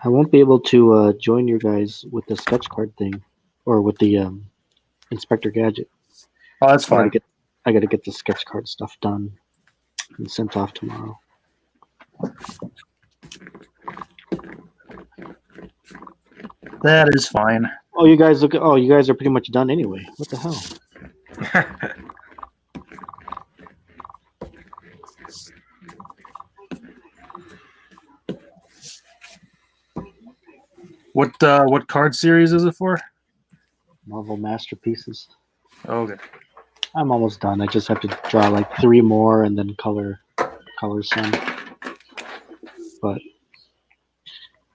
I won't be able to join you guys with the sketch card thing, or with the Inspector Gadget. Oh, that's I gotta fine. get I gotta get the sketch card stuff done and sent off tomorrow. That is fine. Oh, you guys look. Oh, you guys are pretty much done anyway. What the hell? What card series is it for? Marvel masterpieces. Okay. I'm almost done. I just have to draw like three more and then color some. But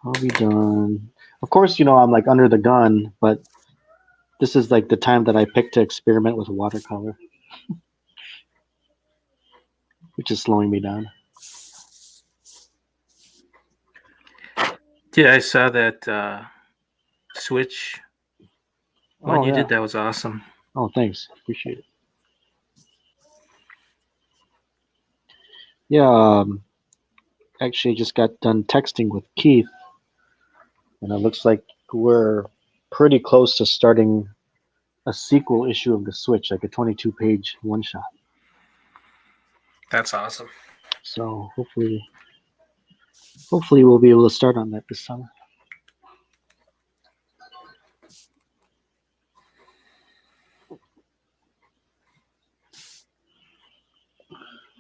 I'll be done. Of course, I'm like under the gun, but this is like the time that I picked to experiment with watercolor, which is slowing me down. Yeah, I saw that Switch one Oh you yeah. did. That was awesome. Oh, thanks. Appreciate it. Yeah. Actually, just got done texting with Keith, and it looks like we're pretty close to starting a sequel issue of the Switch, like a 22-page one shot. That's awesome. So hopefully we'll be able to start on that this summer.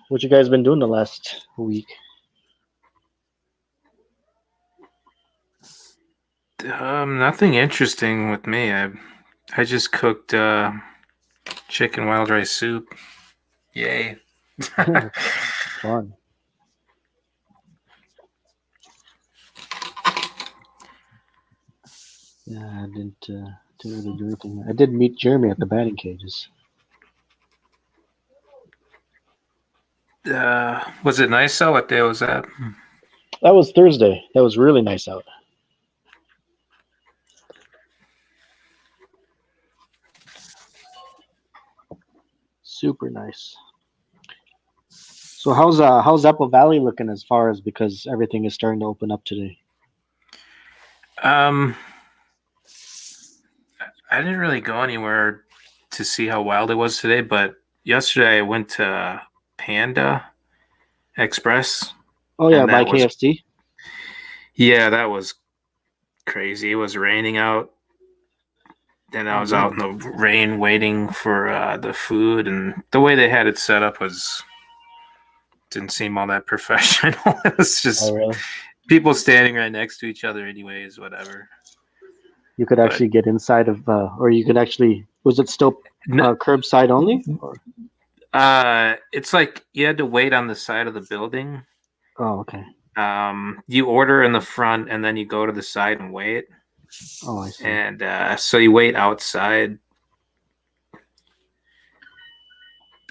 What you guys been doing the last week? Nothing interesting with me. I just cooked chicken wild rice soup. Yay! Fun. Yeah, I didn't really do anything. I did meet Jeremy at the batting cages. Was it nice though? What day was that? That was Thursday. That was really nice out. Super nice. So how's Apple Valley looking as far as, because everything is starting to open up today? I didn't really go anywhere to see how wild it was today, but yesterday I went to Panda Express. Oh yeah, And by that was KFC. Yeah, that was crazy. It was raining out. Then I was out in the rain waiting for the food, and the way they had it set up didn't seem all that professional. It was just really? people standing right next to each other, anyways. Whatever. You could actually get inside of, or you could actually. Was it still curbside only? Or? It's like you had to wait on the side of the building. Oh, okay. You order in the front, and then you go to the side and wait. Oh, I see. And so you wait outside.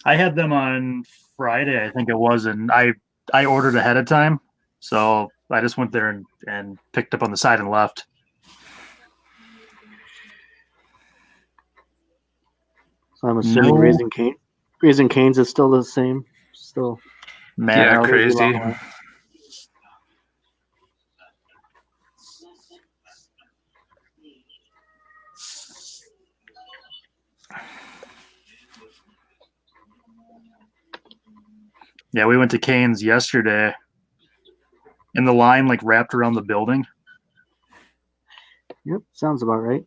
I had them on Friday, I think it was, and I ordered ahead of time, so I just went there and picked up on the side and left. So I'm assuming Raising Cane's is still the same. Still. Yeah, crazy. Yeah, we went to Cane's yesterday, and the line like wrapped around the building. Yep, sounds about right.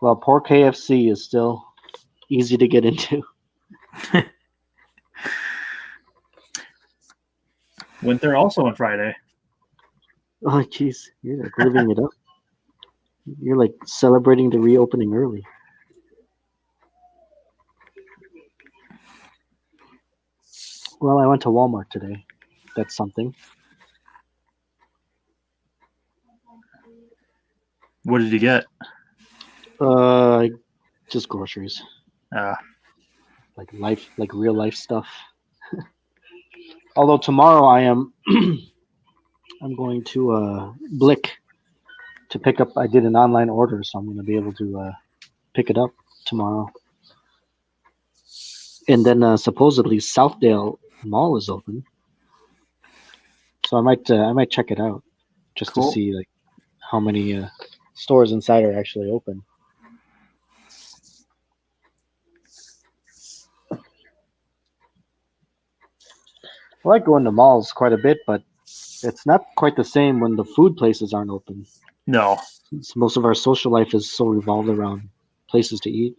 Well, poor KFC is still easy to get into. Went there also on Friday. Oh, jeez, you're like living it up. You're like celebrating the reopening early. Well, I went to Walmart today. That's something. What did you get? Just groceries. Like real life stuff. Although tomorrow I'm going to Blick to pick up. I did an online order, so I'm going to be able to pick it up tomorrow. And then supposedly Southdale Mall is open, so I might check it out just Cool. to see like how many stores inside are actually open. I like going to malls quite a bit, but it's not quite the same when the food places aren't open. No. Since most of our social life is so revolved around places to eat.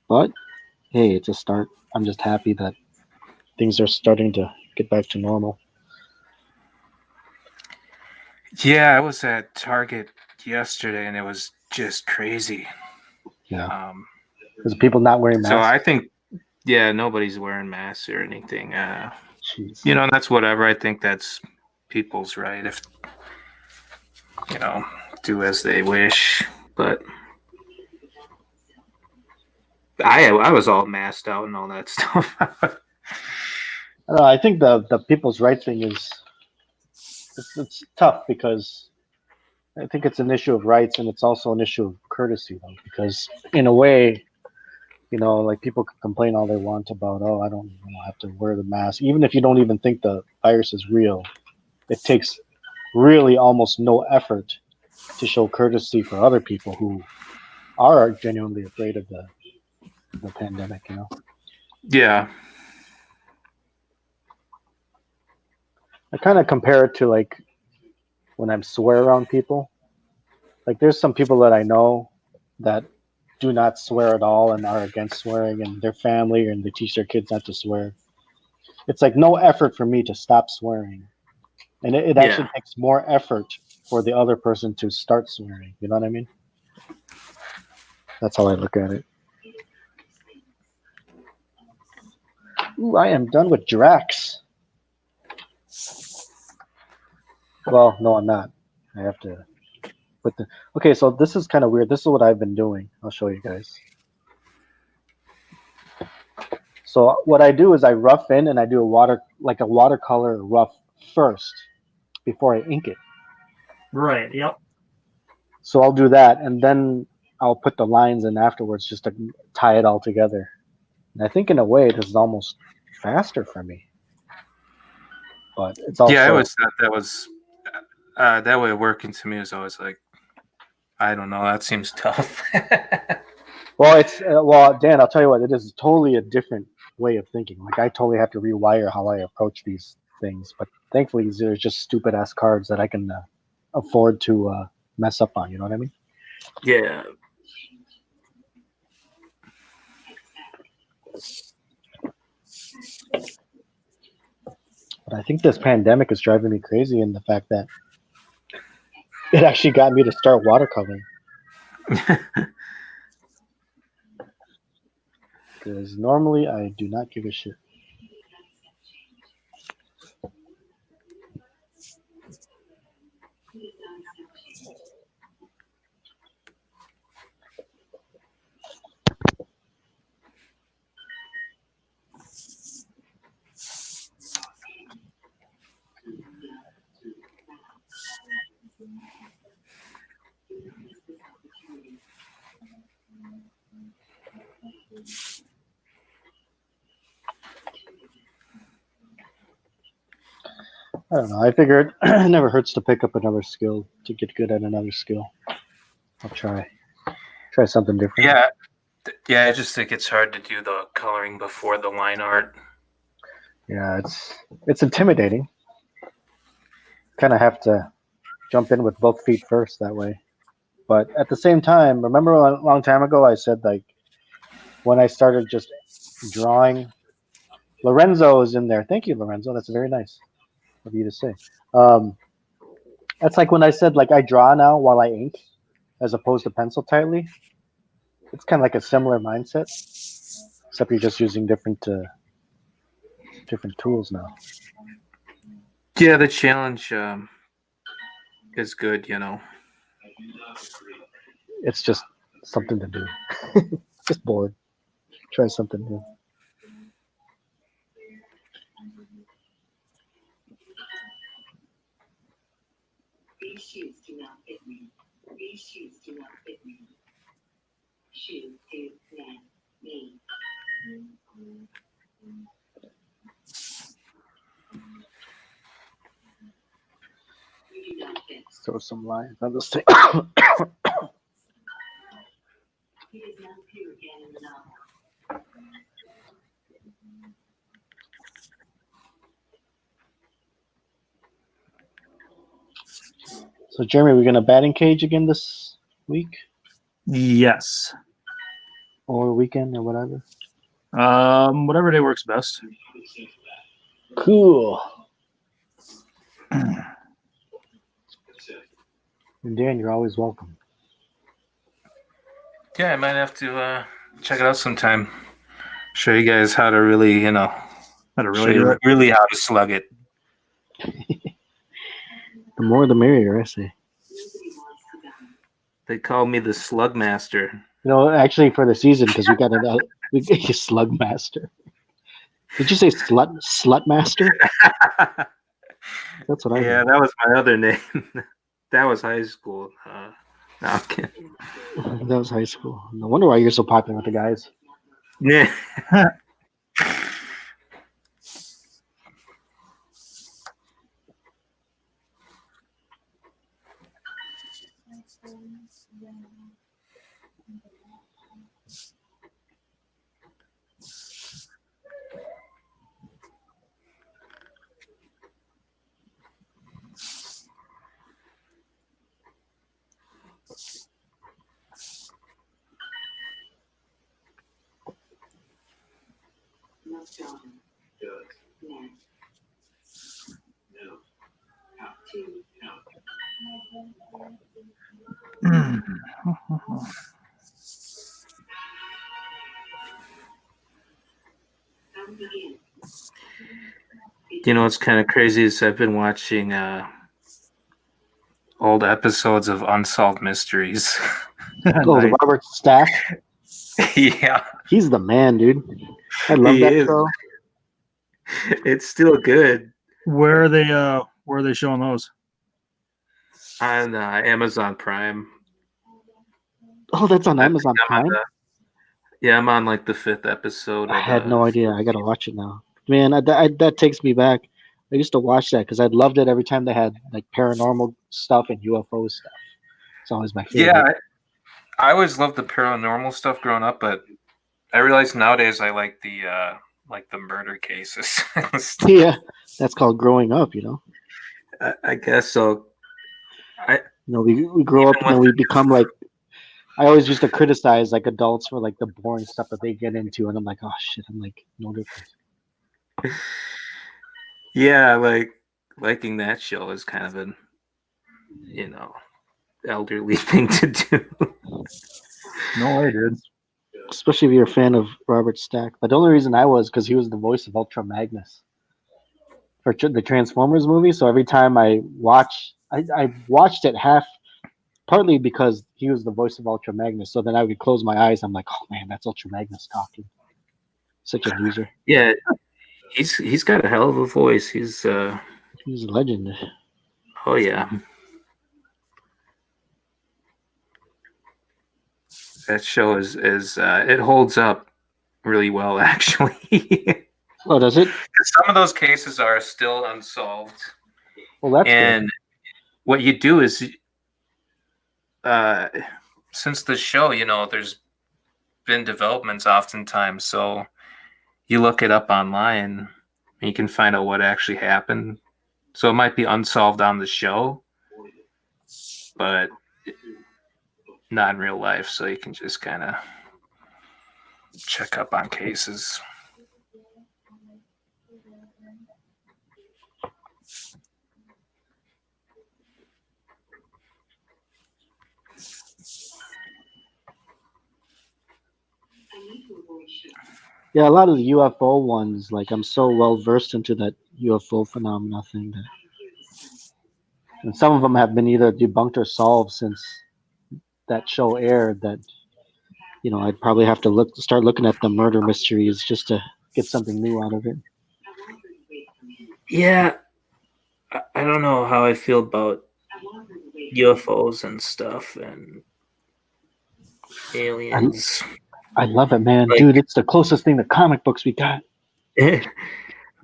But hey, it's a start. I'm just happy that things are starting to get back to normal. Yeah, I was at Target yesterday, and it was just crazy. Yeah, Um, because people not wearing so masks. I think, yeah, nobody's wearing masks or anything. Jeez. That's whatever. I think that's people's right if you know do as they wish. But I was all masked out and all that stuff. I don't know, I think the people's right thing is it's tough because I think it's an issue of rights and it's also an issue of courtesy though because in a way, like people can complain all they want about I don't have to wear the mask even if you don't even think the virus is real. It takes really almost no effort to show courtesy for other people who are genuinely afraid of the pandemic. Yeah, I kind of compare it to like when I swear around people. Like there's some people that I know that do not swear at all and are against swearing and their family and they teach their kids not to swear. It's like no effort for me to stop swearing. And it actually yeah, takes more effort for the other person to start swearing. You know what I mean? That's how I look at it. Ooh, I am done with Drax. Well, no, I'm not. I have to put the. Okay, so this is kind of weird. This is what I've been doing. I'll show you guys. So what I do is I rough in and I do a watercolor rough first before I ink it. Right. Yep. So I'll do that and then I'll put the lines in afterwards just to tie it all together. And I think in a way this is almost faster for me. But it's yeah. It also was that was that way of working to me is always like I don't know. That seems tough. well, Dan, I'll tell you what, it is totally a different way of thinking. Like I totally have to rewire how I approach these things. But thankfully, there's just stupid ass cards that I can afford to mess up on. You know what I mean? Yeah. But I think this pandemic is driving me crazy in the fact that it actually got me to start watercoloring. Because normally I do not give a shit. I don't know. I figured it never hurts to pick up another skill to get good at another skill. I'll try something different. Yeah. Yeah, I just think it's hard to do the coloring before the line art. Yeah, it's intimidating. Kind of have to jump in with both feet first that way. But at the same time, remember a long time ago I said like when I started just drawing, Lorenzo is in there. Thank you, Lorenzo. That's very nice of you to say. That's like when I said like I draw now while I ink, as opposed to pencil tightly. It's kind of like a similar mindset, except you're just using different tools now. Yeah, the challenge is good, It's just something to do. Just bored. Try something new. Throw some lines on this thing. So, Jeremy, we're gonna batting cage again this week Yes. or weekend or whatever. Whatever day works best. Cool. And Dan, you're always welcome. Yeah, I might have to check it out sometime. Show you guys how to really, How to show really do you it. really how to slug it. The more, the merrier, I say. They call me the slug master. You know, actually, for the season, because we got we get you slug master. Did you say slut master? That's what I Yeah, heard. that was my other name. That was high school. No, I'm kidding. That was high school. No wonder why you're so popular with the guys. Yeah. You know what's kind of crazy is I've been watching old episodes of Unsolved Mysteries. Oh, the Nice. Robert Stack. Yeah, He's the man, dude. I love he that is. show. It's still good Where are they? Where are they showing those? on Amazon Prime. Oh, that's on I Amazon think I'm on Prime. yeah, I'm on like the 5th episode I of had no the. idea. I gotta watch it now. Man, that takes me back. I used to watch that because I loved it every time they had like paranormal stuff and UFO stuff. It's always my favorite. Yeah, I always loved the paranormal stuff growing up, but I realize nowadays I like the murder cases. Yeah, that's called growing up. You know. I guess so. You know, we grow up Even and then with we become like. I always used to criticize like adults for like the boring stuff that they get into, and I'm like, oh shit, I'm like no different. yeah, like liking that show is kind of an elderly thing to do. No way, dude. Especially if you're a fan of Robert Stack. But the only reason I was because he was the voice of Ultra Magnus for the Transformers movie. So every time I watched it partly because he was the voice of Ultra Magnus. So then I would close my eyes. I'm like, oh man, that's Ultra Magnus talking. Such a loser. Yeah, he's got a hell of a voice. He's He's a legend. oh yeah. That show is it holds up really well actually. Oh, does it? Some of those cases are still unsolved. Well, that's And good. what you do is since the show, there's been developments oftentimes, so you look it up online and you can find out what actually happened. So it might be unsolved on the show, but not in real life, so you can just kind of check up on cases. Yeah, a lot of the UFO ones, like I'm so well versed into that UFO phenomena thing that, and some of them have been either debunked or solved since that show aired. That I'd probably have to start looking at the murder mysteries just to get something new out of it. Yeah, I don't know how I feel about UFOs and stuff, and Aliens. I love it, man. Like- Dude, it's the closest thing to comic books we got.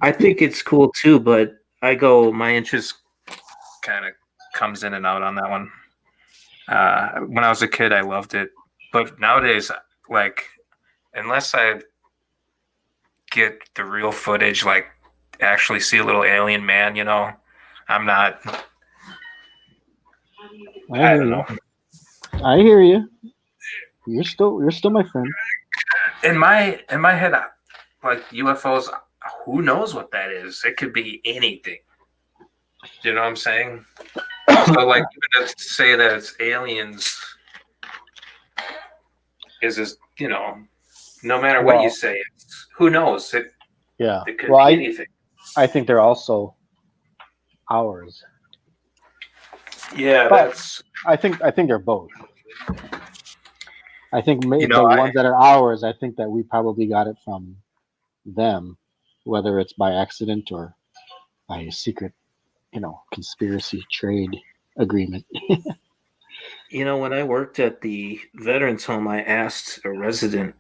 I think it's cool too, but my interest kind of comes in and out on that one. When I was a kid, I loved it, but nowadays, like, unless I get the real footage, like actually see a little alien man, I'm not. I don't know. I hear you. You're still my friend. In my head, like UFOs, who knows what that is? It could be anything. Do you know what I'm saying? So, like, even to say that it's aliens is just, no matter what you say, who knows? It could be anything. I think they're also ours. Yeah, but I think they're both. I think the ones that are ours, I think that we probably got it from them, whether it's by accident or by a secret, conspiracy trade agreement. When I worked at the veterans home, I asked a resident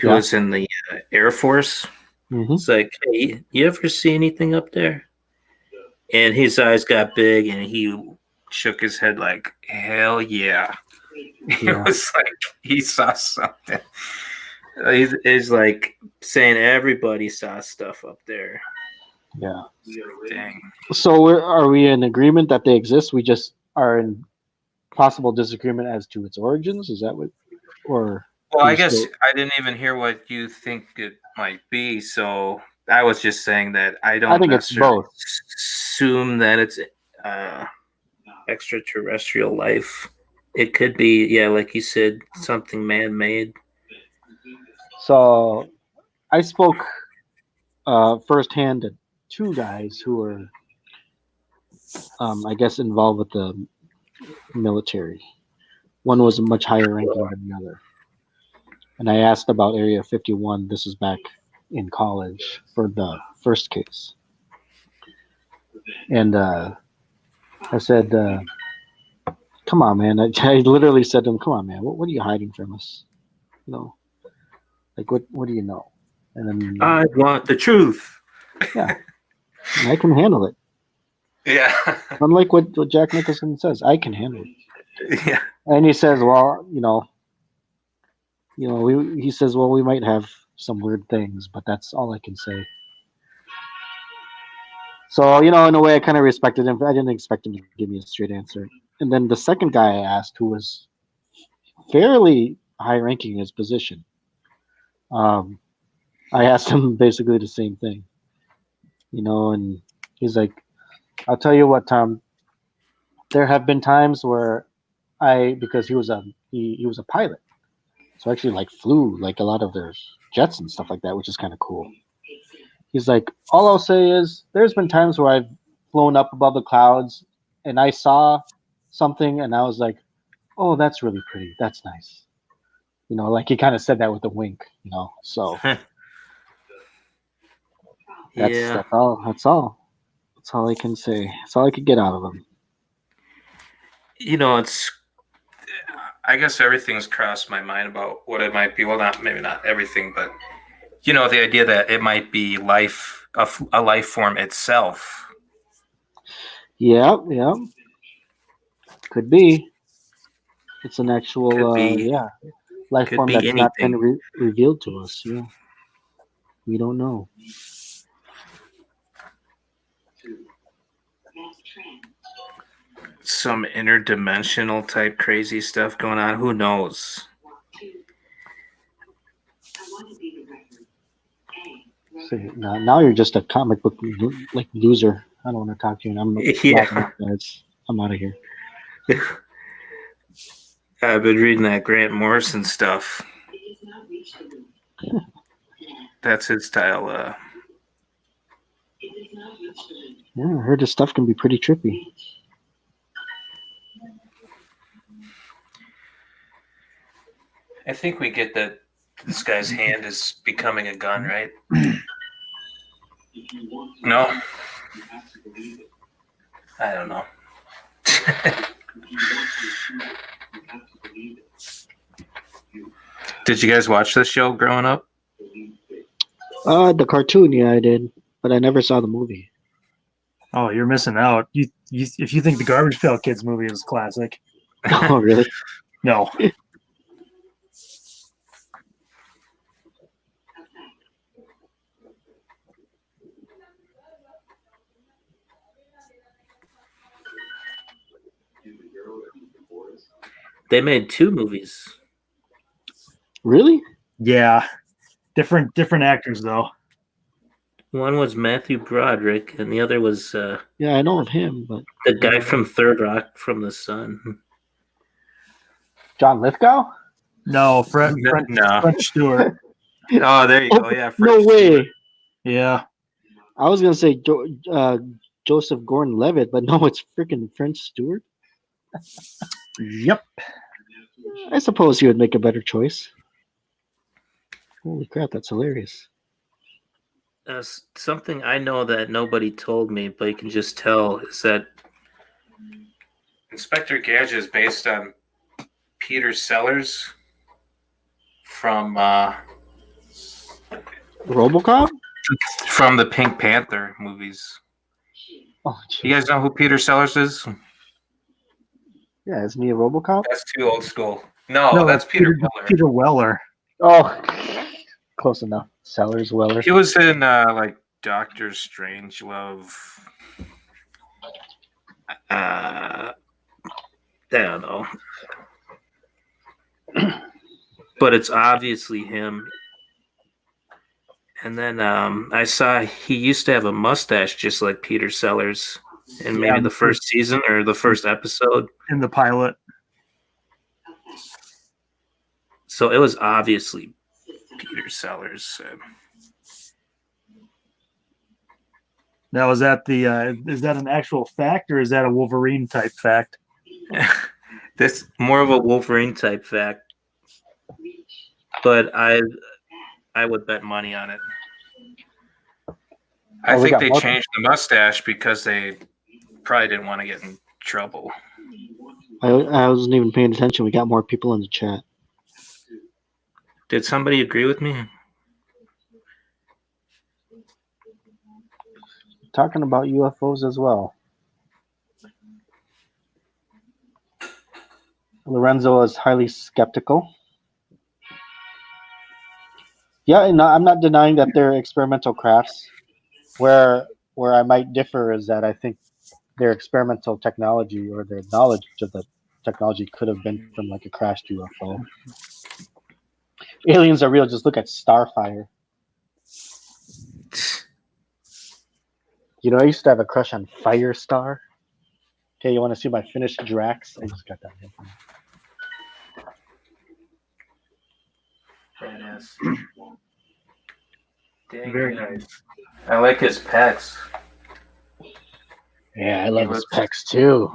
who was in the Air Force. Mm-hmm. It's like, hey, you ever see anything up there? And his eyes got big and he shook his head like, hell yeah. It was like he saw something. He's like saying everybody saw stuff up there. Yeah. Dang. So are we in agreement that they exist? We just are in possible disagreement as to its origins? Is that what? Or well, I guess I didn't even hear what you think it might be. So I was just saying that I think it's both. Assume that it's extraterrestrial life. It could be, like you said, something man-made. So I spoke firsthand to two guys who were, I guess, involved with the military. One was much higher ranking than the other. And I asked about Area 51. This is back in college for the first case. And I said, come on, man. I literally said to him, come on, man. What are you hiding from us? Like, what do you know? And then I want the truth. Yeah. And I can handle it. Yeah. Unlike what Jack Nicholson says, I can handle it. Yeah. And he says, well, he says, well, we might have some weird things, but that's all I can say. So, in a way, I kind of respected him. I didn't expect him to give me a straight answer. And then the second guy I asked, who was fairly high-ranking in his position, I asked him basically the same thing. And he's like, I'll tell you what, Tom, there have been times where because he was a pilot, so actually like flew like a lot of their jets and stuff like that, which is kind of cool. He's like, all I'll say is there's been times where I've flown up above the clouds and I saw something and I was like, oh, that's really pretty. That's nice. Like he kind of said that with a wink, so that's all. That's all I can say. That's all I could get out of him. I guess everything's crossed my mind about what it might be. Well, maybe not everything, but the idea that it might be life, a life form itself. Yeah. Could be. It's an actual, life form that's not been revealed to us. Yeah. We don't know. Some interdimensional type crazy stuff going on. Who knows? See, now you're just a comic book like loser. I don't want to talk to you. I'm out of here. I've been reading that Grant Morrison stuff. That's his style. Yeah, I heard his stuff can be pretty trippy. I think we get that this guy's hand is becoming a gun, right? No? I don't know. Did you guys watch this show growing up? The cartoon, yeah, I did, but I never saw the movie. Oh, you're missing out. If you think the Garbage Pail Kids movie is classic, Oh, really? no. They made 2 movies. Really? Yeah, different actors though. One was Matthew Broderick, and the other was Yeah, I know of him, but the guy from Third Rock from the Sun. John Lithgow? No, French Stewart. Oh, there you Oh, go. Yeah, no French way. Stewart. Yeah, I was gonna say Joseph Gordon-Levitt, but no, it's freaking French Stewart. yep. I suppose he would make a better choice. Holy crap, that's hilarious. Something I know that nobody told me, but you can just tell, is that Inspector Gadget is based on Peter Sellers from RoboCop? the Pink Panther movies. Oh, You guys know who Peter Sellers is? yeah, isn't he a RoboCop? That's too old school. No, that's Peter Weller. Peter Weller. Oh, close enough. Sellers Weller. He was in like Doctor Strangelove. I don't know. But it's obviously him. And then I saw he used to have a mustache just like Peter Sellers in maybe the first season or the first episode. In the pilot. So it was obviously Peter Sellers. Now, is that an actual fact or is that a Wolverine type fact? This more of a Wolverine type fact. But I would bet money on it. I we think got they more- changed the mustache because they probably didn't want to get in trouble. I wasn't even paying attention. We got more people in the chat. Did somebody agree with me? Talking about UFOs as well. Lorenzo is highly skeptical. Yeah, no, I'm not denying that they're experimental crafts. Where I might differ is that I think their experimental technology or their knowledge of the technology could have been from like a crashed UFO. Aliens are real. Just look at Starfire. You know, I used to have a crush on Firestar. Okay, you want to see my finished Drax? I just got that. Badass. Very nice. I like his pecs. Yeah, I love his pecs too.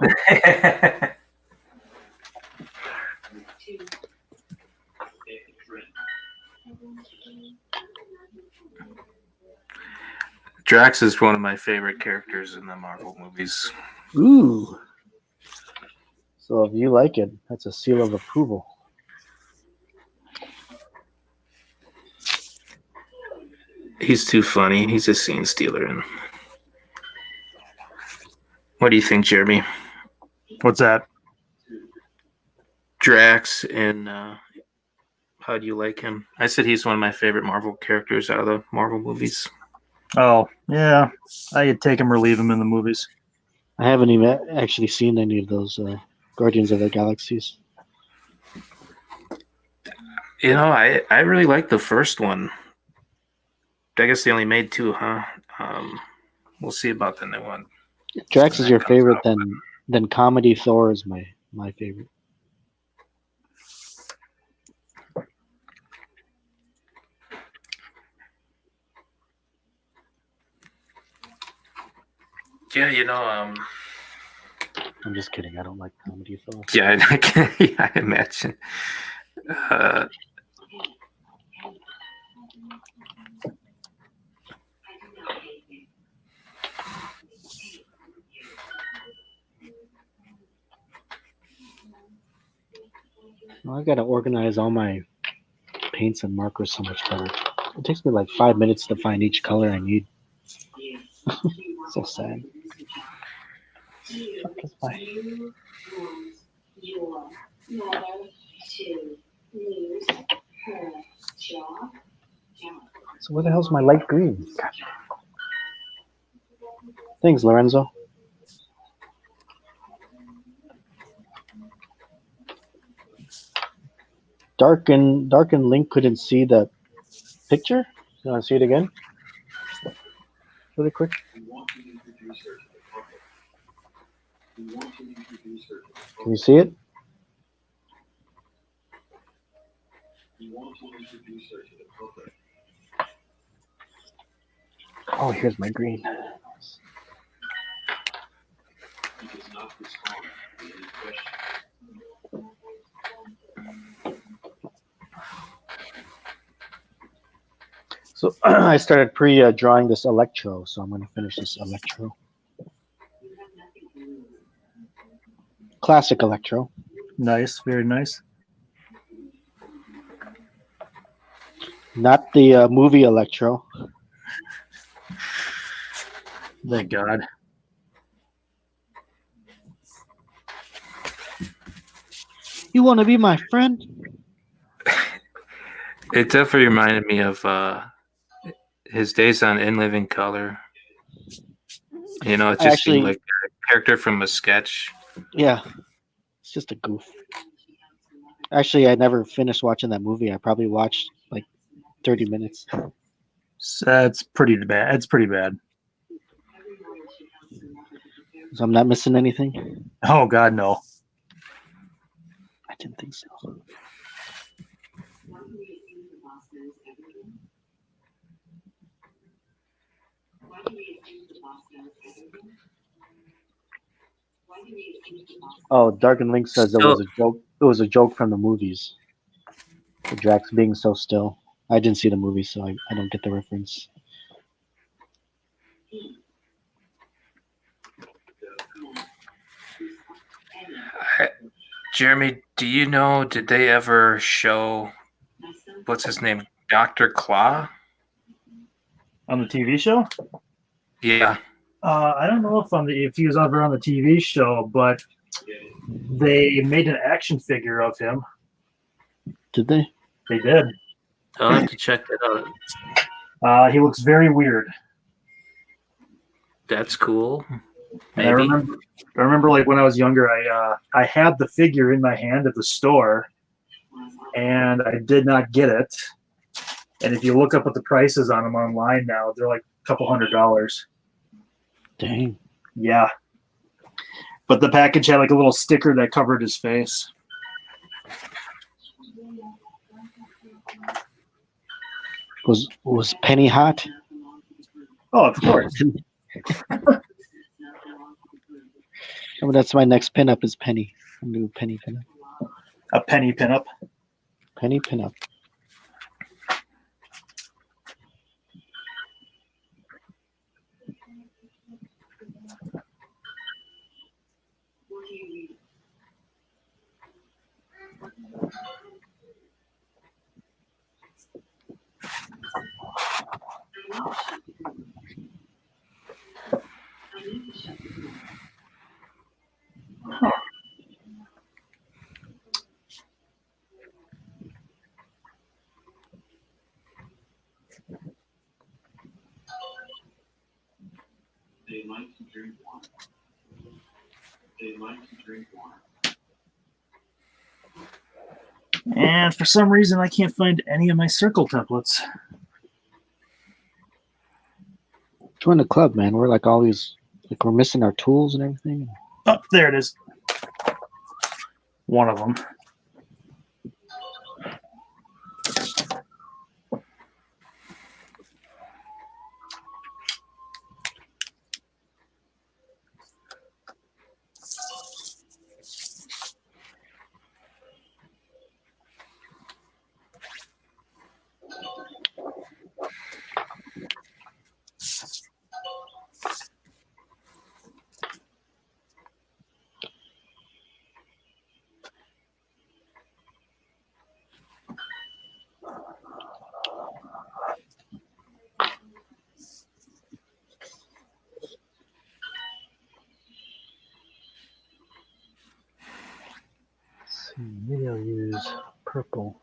Drax is one of my favorite characters in the Marvel movies. Ooh. So if you like it, that's a seal of approval. He's too funny. He's a scene stealer. And what do you think, Jeremy? What's that? Drax and how do you like him? I said he's one of my favorite Marvel characters out of the Marvel movies. Oh, yeah. I could take him or leave him in the movies. I haven't even actually seen any of those Guardians of the Galaxies. You know, I really like the first one. I guess they only made 2, huh? We'll see about the new one. Drax is your favorite, then comedy Thor is my favorite. Yeah, you know, I'm just kidding. I don't like comedy Thor. yeah, I imagine. Well, I gotta organize all my paints and markers so much better. It takes me like 5 minutes to find each color I need. So sad. Fuck is my- So where the hell's my light green? God. Thanks, Lorenzo. Dark and Link couldn't see the picture. You want to see it again? Really quick. Can you see it? Oh, here's my green. So I started drawing this electro, so I'm going to finish this electro. Classic electro. Nice, very nice. Not the movie electro. Thank God. You want to be my friend? It definitely reminded me of his days on In Living Color. You know, it just seemed like a character from a sketch. Yeah, it's just a goof. Actually, I never finished watching that movie. I probably watched like 30 minutes. That's pretty bad. It's pretty bad. So I'm not missing anything? Oh God, no. I didn't think so. Oh, Dark and Link says it was a joke. It was a joke from the movies. The Drax being so still. I didn't see the movie, so I don't get the reference. Jeremy, do you know, did they ever show, what's his name, Dr. Claw? On the TV show? Yeah. I don't know if he was ever on the TV show, but they made an action figure of him. Did they? They did. I'll have to check that out. He looks very weird. That's cool. And I remember, like when I was younger, I had the figure in my hand at the store, and I did not get it. And if you look up at the prices on them online now, they're like a couple $100. Dang. Yeah. But the package had like a little sticker that covered his face. Was Penny hot? Oh, of course. Oh, that's my next pinup is Penny. I'm gonna do Penny pinup. A penny pinup. Penny pinup. And for some reason, I can't find any of my circle templates. Join the club, man. We're like always like we're missing our tools and everything. Oh, there it is. One of them. purple.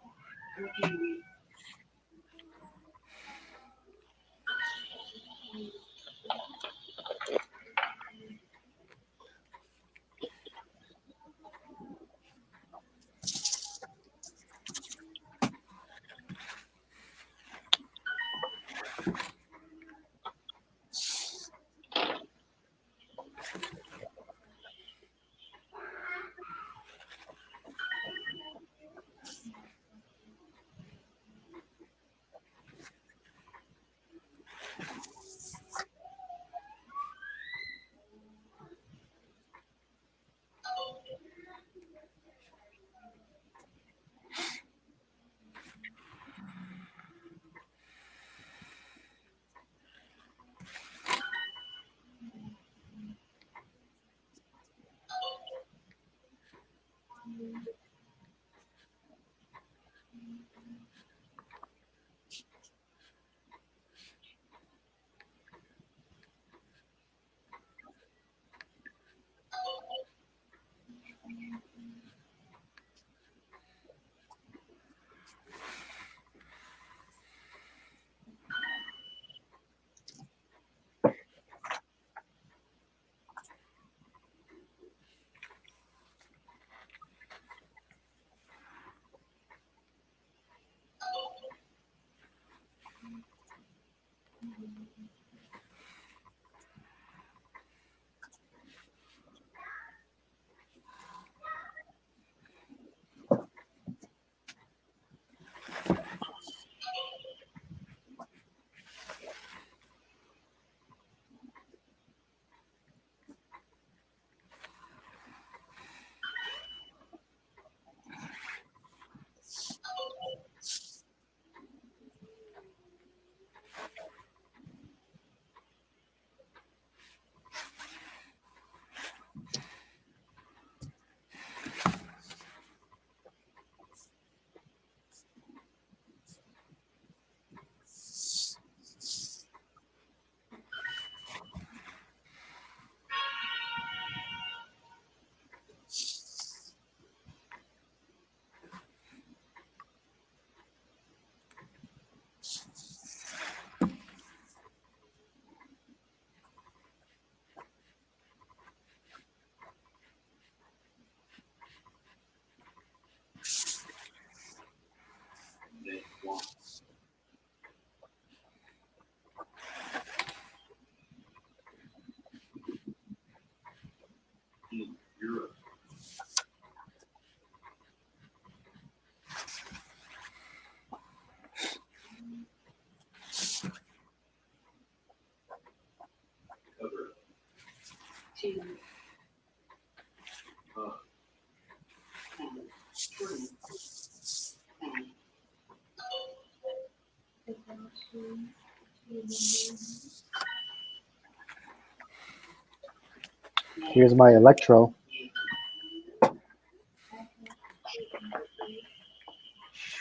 Here's my Electro.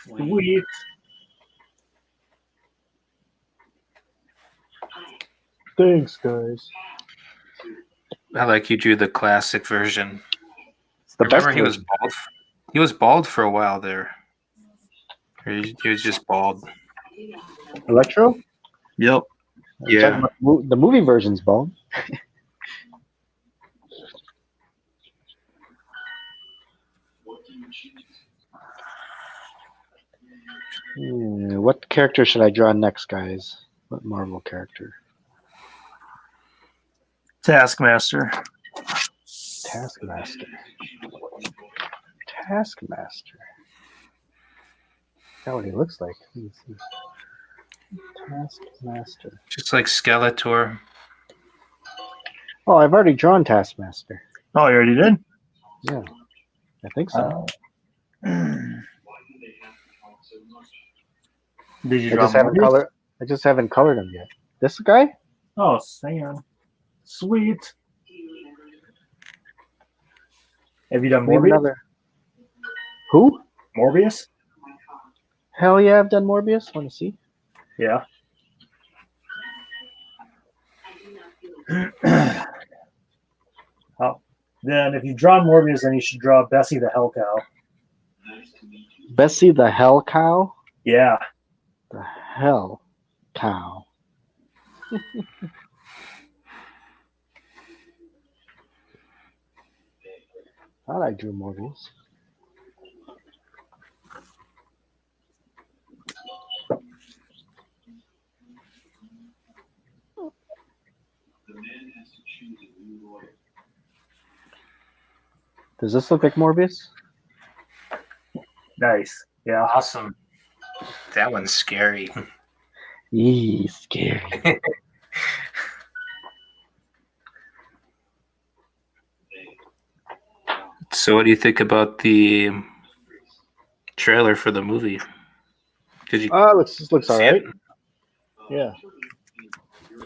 Sweet. Thanks, guys. I like you drew the classic version. It's the best Remember he was version. bald. He was bald for a while there. Or he was just bald. Electro? Yep. Talking Yeah. about the movie version's bone. What character should I draw next, guys? What Marvel character? Taskmaster. Taskmaster. Taskmaster. That's what he looks like. Let me see. Taskmaster. Just like Skeletor. Oh, I've already drawn Taskmaster. Oh, you already did? Yeah, I think so. Did you I draw just haven't Morbius? colored. I just haven't colored him yet. This guy? Oh, Sam. Sweet. Have you done We have Morbius? another. Who? Morbius? Hell yeah, I've done Morbius. Want to see? Yeah. Oh. Then if you draw Morbius, then you should draw Bessie the Hell Cow. Bessie the Hell Cow? Yeah. The Hell Cow. Thought I drew movies. Does this look like Morbius? Nice. Yeah. Awesome. That one's scary. Eee, scary. So, what do you think about the trailer for the movie? Did you Looks see all it? right. Yeah.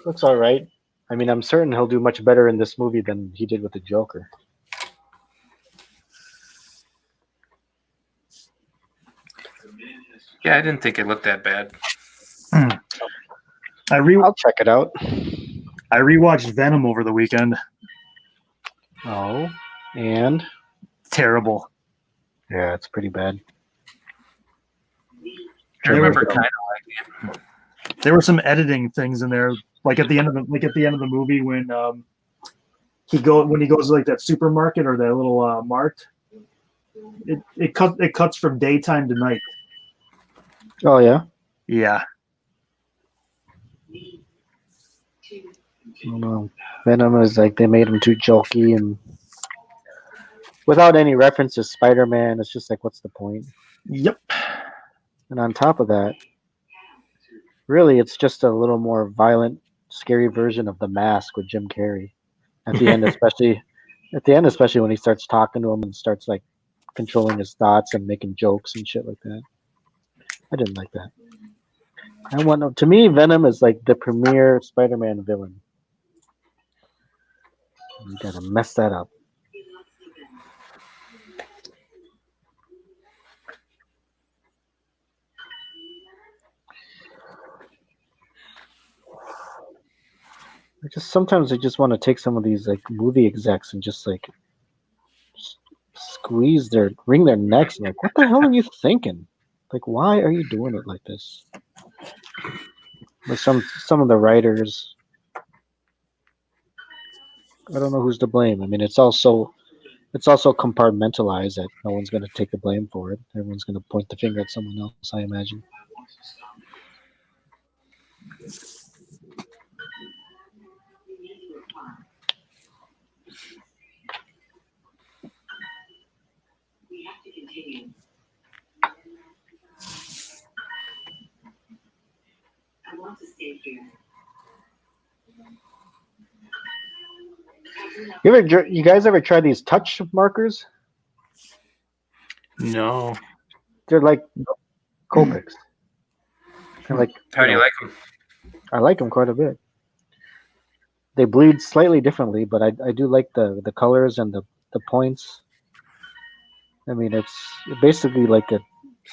Looks all right. I mean, I'm certain he'll do much better in this movie than he did with the Joker. Yeah, I didn't think it looked that bad. I I'll check it out. rewatched Venom over the weekend. Oh, and Terrible. yeah, it's pretty bad. I remember kind of liking it. There were some editing things in there, like at the end of the movie when he goes to like that supermarket or that little mart. It cuts from daytime to night. Oh yeah. Yeah. I don't know. Venom is like they made him too jokey and without any reference to Spider-Man. It's just like, what's the point? Yep. And on top of that, really, it's just a little more violent, scary version of The Mask with Jim Carrey. At the end, especially when he starts talking to him and starts like controlling his thoughts and making jokes and shit like that. I didn't like that. To me, Venom is like the premier Spider-Man villain. You gotta mess that up. Sometimes I just want to take some of these like movie execs and just like wring their necks. Like, what the hell are you thinking? Like, why are you doing it like this? Like some of the writers, I don't know who's to blame. I mean, it's also compartmentalized that no one's going to take the blame for it. Everyone's going to point the finger at someone else, I imagine. I want to stay here. You guys ever try these touch markers? No. They're like Copics. They're like, How do you like them? I like them quite a bit. They bleed slightly differently, but I do like the colors and the points. I mean, it's basically like a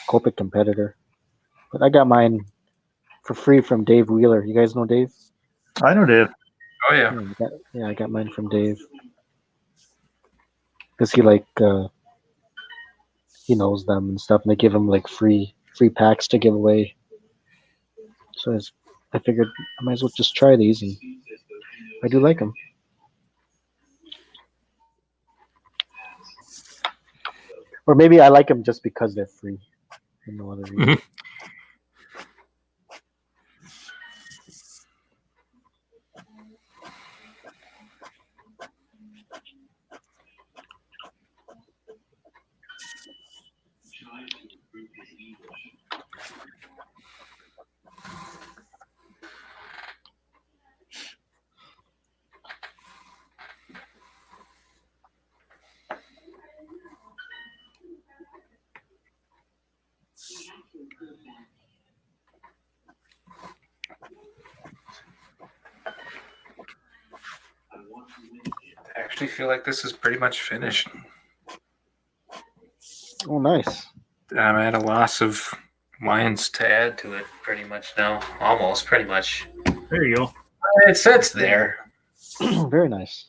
Copic competitor. But I got mine for free from Dave Wheeler. You guys know Dave? I know, Dave. Oh, yeah. I got mine from Dave. Because he knows them and stuff, and they give him like free packs to give away. So I figured I might as well just try these, and I do like them. Or maybe I like them just because they're free. For no other reason. I actually feel like this is pretty much finished. Oh, nice. I'm at a loss of lines to add to it pretty much now. Almost, pretty much. There you go. It sits there. Very nice.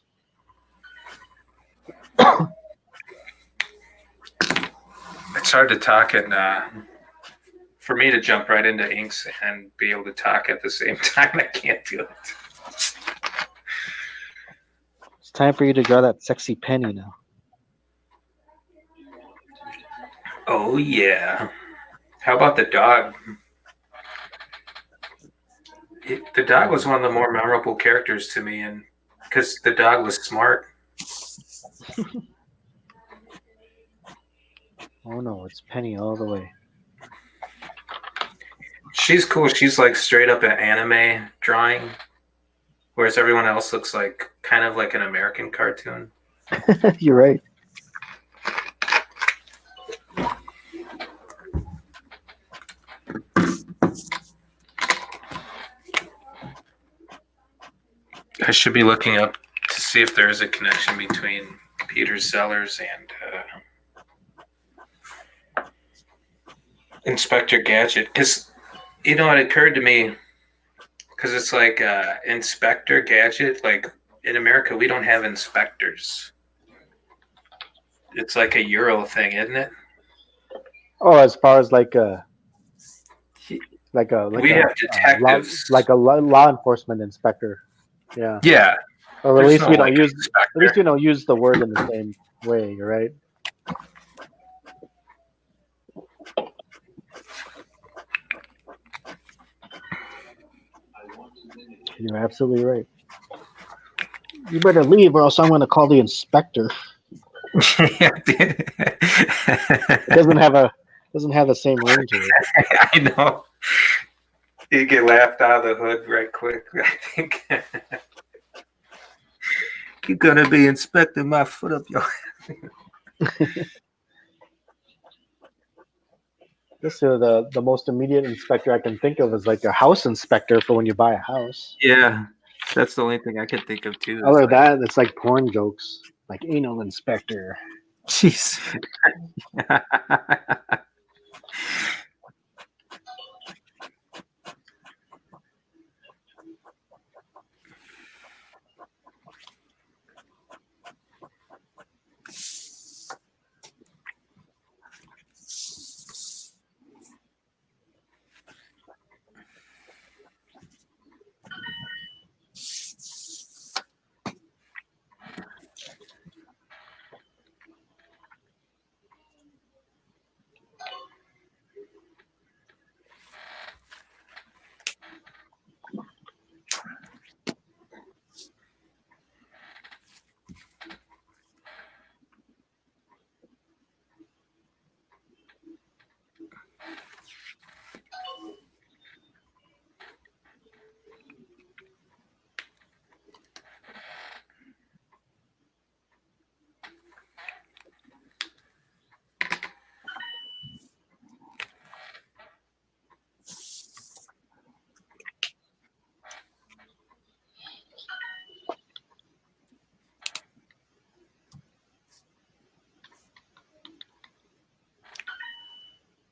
It's hard to talk and for me to jump right into inks and be able to talk at the same time. I can't do it. It's time for you to draw that sexy penny now. Oh yeah. How about the dog? The dog was one of the more memorable characters to me, and because the dog was smart. Oh no, it's Penny all the way. She's cool. She's like straight up an anime drawing, whereas everyone else looks like kind of like an American cartoon. You're right. I should be looking up to see if there is a connection between Peter Sellers and Inspector Gadget. Because, you know, it occurred to me, because it's like Inspector Gadget, like in America, we don't have inspectors. It's like a Euro thing, isn't it? Oh, as far as like we have detectives. like a law enforcement inspector. Yeah. Yeah. Or at There's least no, we don't like, use inspector. at least we don't use the word in the same way, right? You're absolutely right. You better leave, or else I'm going to call the inspector. It doesn't have the same ring to it. I know. You get laughed out of the hood right quick, I think. You're gonna be inspecting my foot up your. This the most immediate inspector I can think of is like a house inspector for when you buy a house. Yeah, that's the only thing I could think of too. Other than that, it's like porn jokes, like anal inspector. Jeez.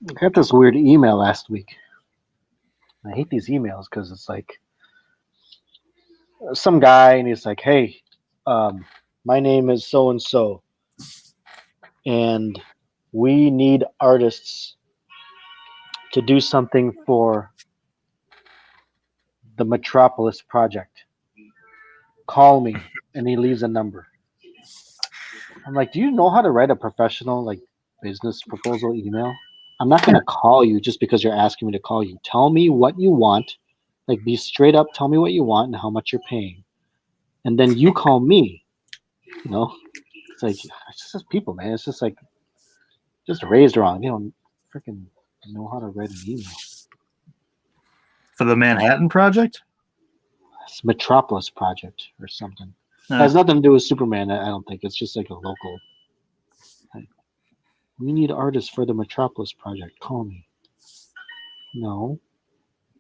I got this weird email last week. I hate these emails because it's like some guy and he's like, "Hey, my name is so and so, and we need artists to do something for the Metropolis project. Call me," and he leaves a number. I'm like, "Do you know how to write a professional like business proposal email? I'm not gonna call you just because you're asking me to call you. Tell me what you want. Like, be straight up. Tell me what you want and how much you're paying, and then you call me. You know, it's like it's just people, man. It's just like just raised wrong. You don't freaking know how to write an email. For the Manhattan Project? It's Metropolis project or something. Huh. It has nothing to do with Superman. I don't think it's just like a local. Like, we need artists for the Metropolis project. Call me. No.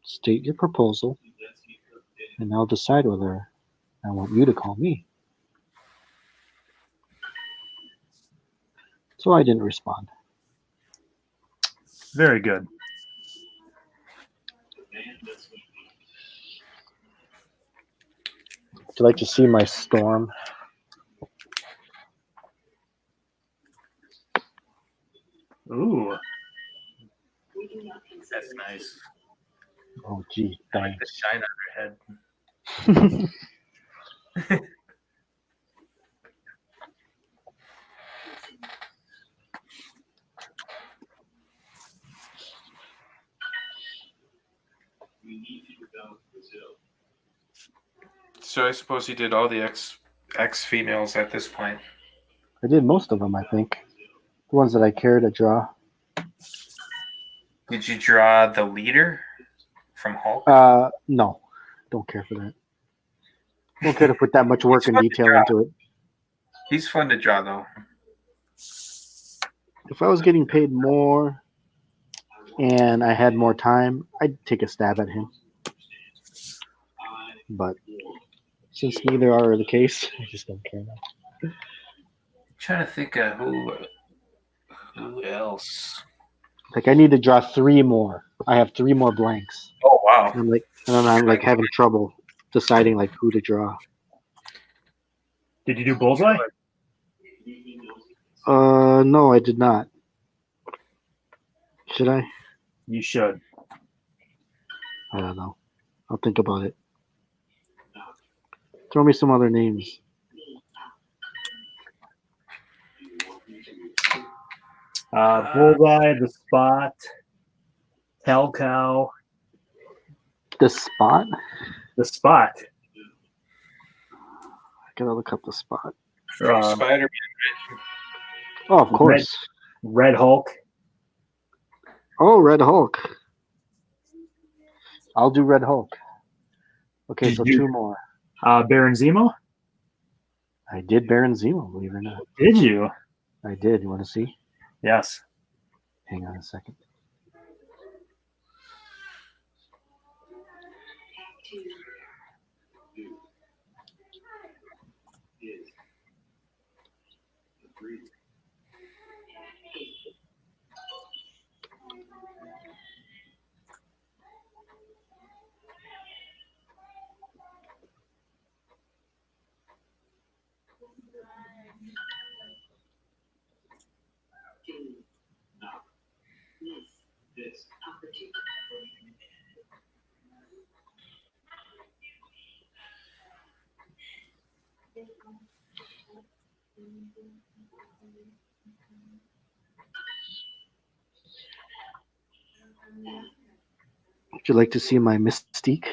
State your proposal, and I'll decide whether I want you to call me. So I didn't respond. Very good. Would you like to see my storm? Ooh. Oh, gee, I like the thanks. shine on her head. So I suppose you did all the X females at this point. I did most of them, I think. The ones that I care to draw. Did you draw the leader from Hulk? No, don't care for that. Don't care to put that much work It's and fun to detail draw. into it. He's fun to draw, though. If I was getting paid more and I had more time, I'd take a stab at him. But since neither are the case, I just don't care now. I'm trying to think of who else. Like I need to draw 3 more. I have 3 more blanks. Oh wow! I'm like having trouble deciding like who to draw. Did you do bullseye? No, I did not. Should I? You should. I don't know. I'll think about it. Throw me some other names. Bullseye, the Spot, Hell Cow, The Spot? the Spot. I gotta look up the Spot. Spider-Man. Oh, of course. Red Hulk. Oh, Red Hulk. I'll do Red Hulk. Okay, so 2 more. Baron Zemo. I did Baron Zemo, believe it or not. Did you? I did. You want to see? Yes. Hang on a second. Do not miss this opportunity. Would you like to see my Mystique?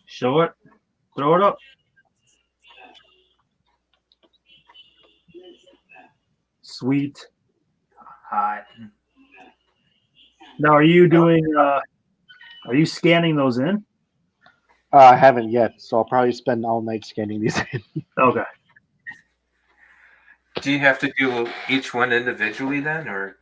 Show it. Throw it up. Sweet. Hot. Now, are you doing? Are you scanning those in? I haven't yet, so I'll probably spend all night scanning these in. Okay. Do you have to do each one individually then, or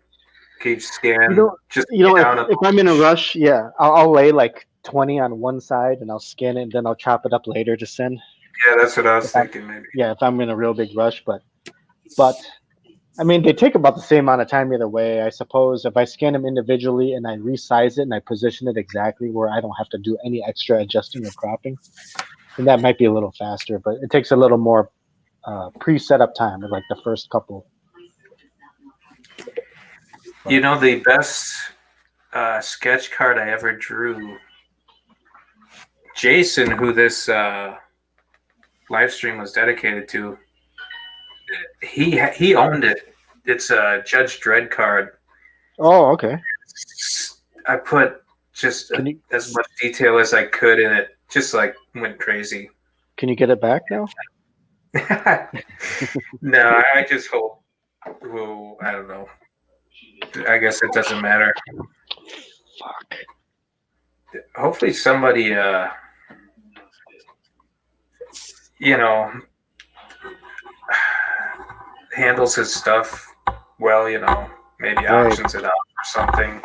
can you scan? If I'm in a rush, yeah, I'll lay like 20 on one side and I'll scan it, and then I'll chop it up later to send. Yeah, that's what I was thinking. Maybe. Yeah, if I'm in a real big rush, but I mean, they take about the same amount of time either way. I suppose if I scan them individually and I resize it and I position it exactly where I don't have to do any extra adjusting or cropping, then that might be a little faster. But it takes a little more pre-setup time with like the first couple. You know, the best sketch card I ever drew, Jason, who this live stream was dedicated to, he owned it. It's a Judge Dredd card. Oh, okay. I put just as much detail as I could in it. Just like went crazy. Can you get it back now? No, I just hope. Well, I don't know. I guess it doesn't matter. Fuck. Hopefully somebody, handles his stuff well, maybe auctions it out or something.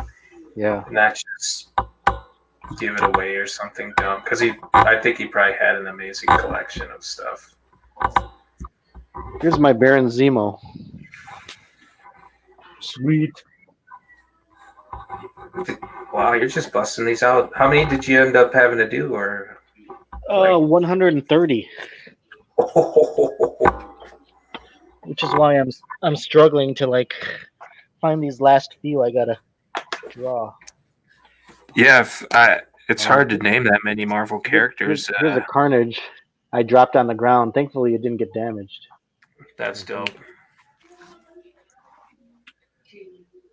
Yeah. And not just give it away or something dumb. Because I think he probably had an amazing collection of stuff. Here's my Baron Zemo. Sweet. Wow, you're just busting these out. How many did you end up having to do? Or 130. Which is why I'm struggling to like find these last few I gotta draw. Yeah, it's hard to name that many Marvel characters. Here's a Carnage. I dropped on the ground. Thankfully, it didn't get damaged. That's dope.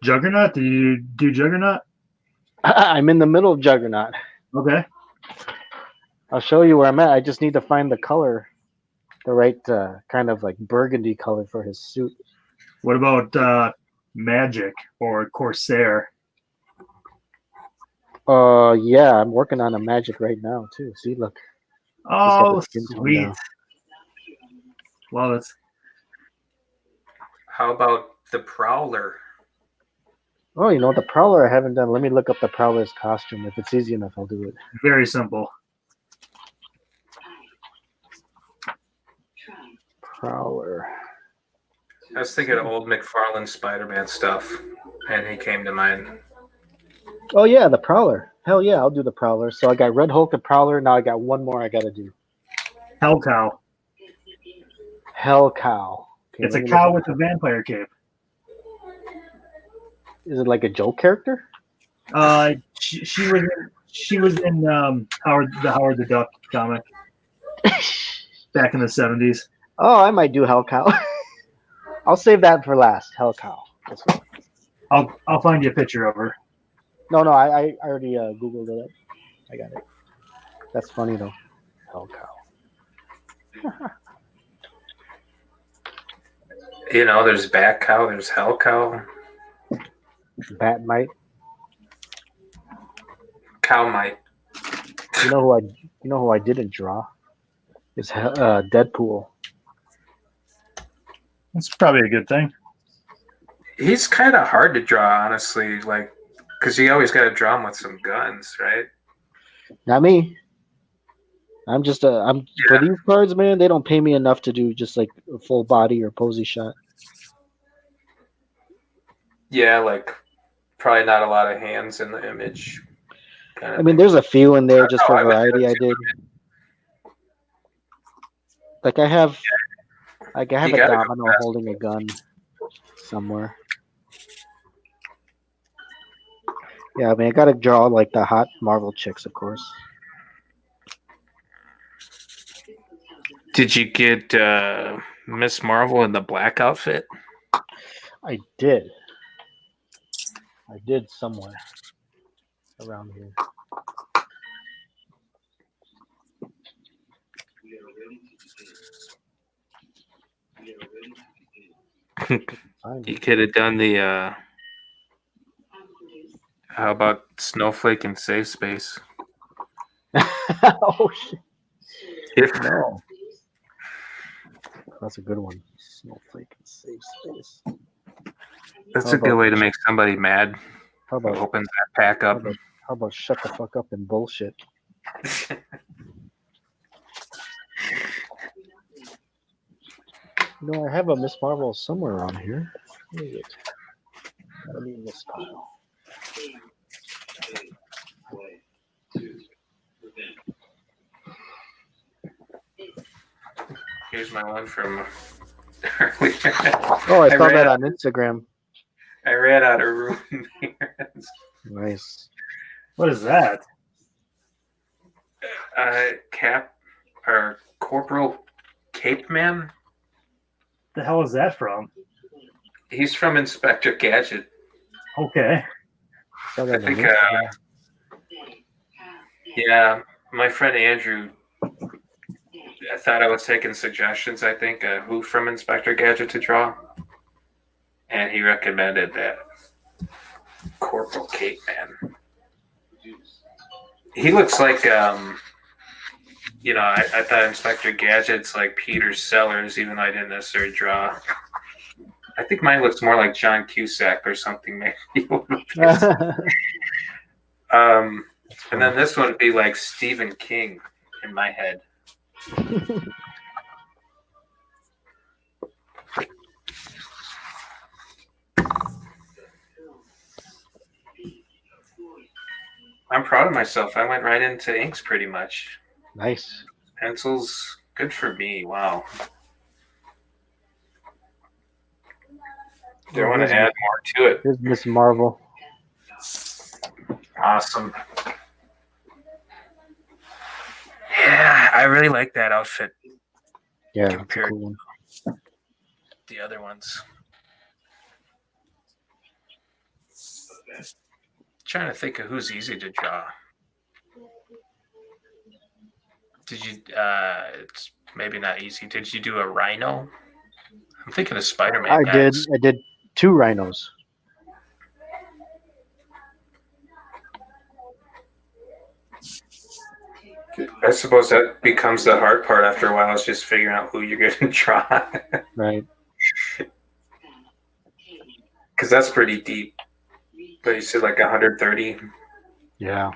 Juggernaut? Do you do Juggernaut? I'm in the middle of Juggernaut. Okay. I'll show you where I'm at. I just need to find the color, the right kind of like burgundy color for his suit. What about Magic or Corsair? Yeah, I'm working on a magic right now too. See, look. Oh, the skin tone sweet. down. Love it. How about the Prowler? Oh, you know the Prowler I haven't done. Let me look up the Prowler's costume. If it's easy enough, I'll do it. Very simple. Prowler. I was thinking of old McFarlane Spider-Man stuff, and he came to mind. Oh yeah, the Prowler. Hell yeah, I'll do the Prowler. So I got Red Hulk and Prowler. Now I got one more I gotta do. Hell cow. Hell Cow. Okay, It's a let me cow look with a vampire cape. Is it like a Joe character? She was in Howard the Duck comic back in the 70s. Oh, I might do Hell Cow. I'll save that for last. Hell Cow. That's what- I'll find you a picture of her. No, I already Googled it. I got it. That's funny though. Hell Cow. You know, there's Bat Cow, there's Hell Cow, Batmite. Cow Mite. You know who I didn't draw? Is Deadpool. That's probably a good thing. He's kind of hard to draw, honestly, like, because you always got to draw him with some guns, right? Not me. I'm just for these cards, man. They don't pay me enough to do just like a full body or posy shot. Yeah, like, probably not a lot of hands in the image. I mean, there's a few in there just for variety. I did. Like I have a domino holding a gun somewhere. Yeah, I mean, I gotta draw like the hot Marvel chicks, of course. Did you get Miss Marvel in the black outfit? I did somewhere around here. You could have done the how about Snowflake and Safe Space? Oh shit! If No, that's a good one. Snowflake and safe space. that's How a good about- way to make somebody mad. How Who about opens that pack up. how about shut the fuck up and bullshit? You know, I have a Miss Marvel somewhere around here. Where is it? Gotta be in this pile. Here's my one from earlier. Oh, I saw ran that out- on Instagram. I ran out of room here. Nice. What is that? Cap or Corporal Cape Man. The hell is that from? He's from Inspector Gadget. Okay. Saw I that on think, Instagram. yeah, my friend Andrew. I thought I was taking suggestions. I think who from Inspector Gadget to draw, and he recommended that Corporal Cape Man. He looks like you know, I thought Inspector Gadget's like Peter Sellers, even though I didn't necessarily draw. I think mine looks more like John Cusack or something, maybe. And then this one would be like Stephen King in my head. I'm proud of myself. I went right into inks pretty much. Nice. Pencils, good for me. Wow. Do I want to add more to it? Here's Miss Marvel. Awesome. I really like that outfit Yeah, it's a compared cool one. to the other ones. Trying to think of who's easy to draw. Did you? It's maybe not easy. Did you do a rhino? I'm thinking of Spider-Man I did. guys. I did 2 rhinos. I suppose that becomes the hard part after a while. Is just figuring out who you're going to draw, Right. because that's pretty deep. But you said like 130. Yeah.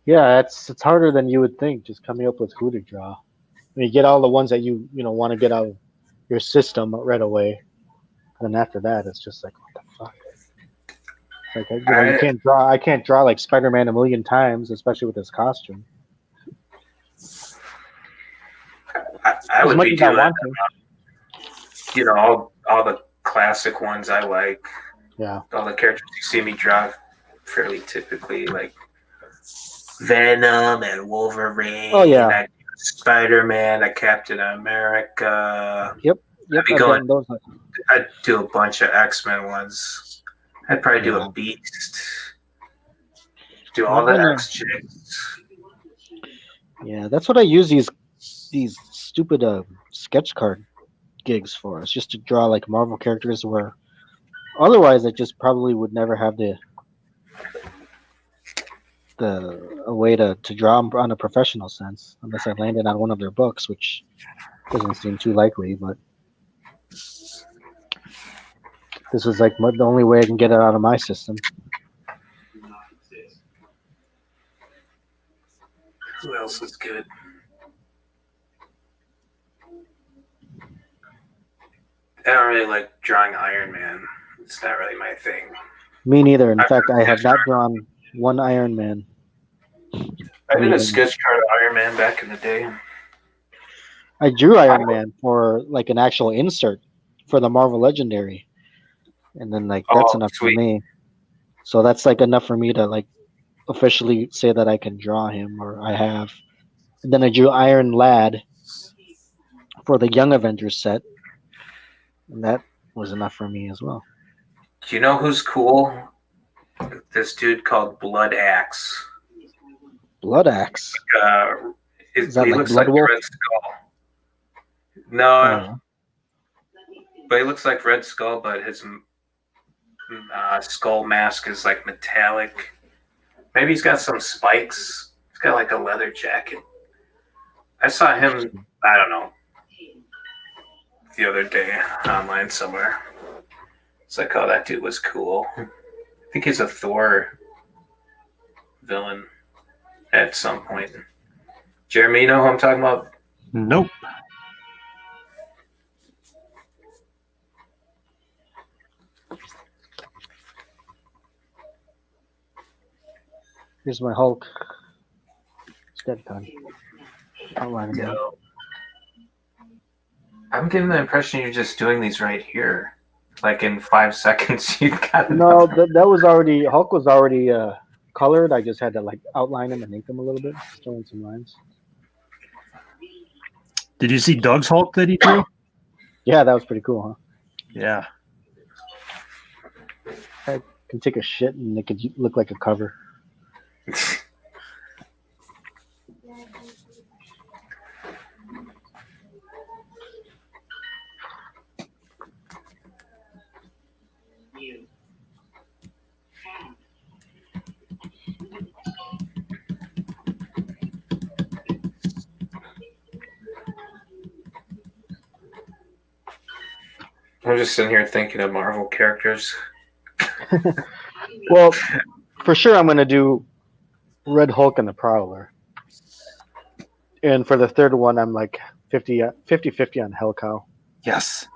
Yeah, it's harder than you would think. Just coming up with who to draw. When you get all the ones that you want to get out of your system right away, and then after that, it's just like, what the fuck? Like, you can't draw. I can't draw like Spider-Man a million times, especially with his costume. I As would much be as I doing, want to. all the classic ones I like. Yeah. All the characters you see me draw fairly typically, like Venom and Wolverine. Oh yeah. Spider-Man, a Captain America. Yep. I'd be I've going- done those. I'd do a bunch of X-Men ones. I'd probably do Yeah. a Beast. Do all the X-Chicks. Yeah, that's what I use these stupid sketch card gigs for. It's just to draw like Marvel characters where otherwise I just probably would never have a way to draw them on a professional sense unless I landed on one of their books, which doesn't seem too likely. But this was like the only way I can get it out of my system. Who else is good? I don't really like drawing Iron Man. It's not really my thing. Me neither. In fact, I have not drawn one Iron Man. I did a sketch card of Iron Man back in the day. I drew Iron Man for like an actual insert for the Marvel Legendary, and then like that's enough sweet. for me. So that's like enough for me to like officially say that I can draw him, or I have. And then I drew Iron Lad for the Young Avengers set, and that was enough for me as well. Do you know who's cool? This dude called Blood Axe. Blood Axe. Is that he like looks Blood like Wolf? Red Skull. No, but he looks like Red Skull, but his skull mask is like metallic. Maybe he's got some spikes. He's got like a leather jacket. I saw him, I don't know, the other day online somewhere. It's like, oh, that dude was cool. I think he's a Thor villain at some point. Jeremy, you know who I'm talking about? Nope. Here's my Hulk. It's dead done. Outlining him. Yo. I'm getting the impression you're just doing these right here. Like in 5 seconds, you got No, that was already Hulk was already colored. I just had to like outline him and make him a little bit, throw in some lines. Did you see Doug's Hulk that he drew? Yeah, that was pretty cool, huh? Yeah. I can take a shit and it could look like a cover. I'm just sitting here thinking of Marvel characters. Well, for sure I'm going to do Red Hulk and the Prowler. And for the third one, I'm like 50-50 on Hellcow. Yes.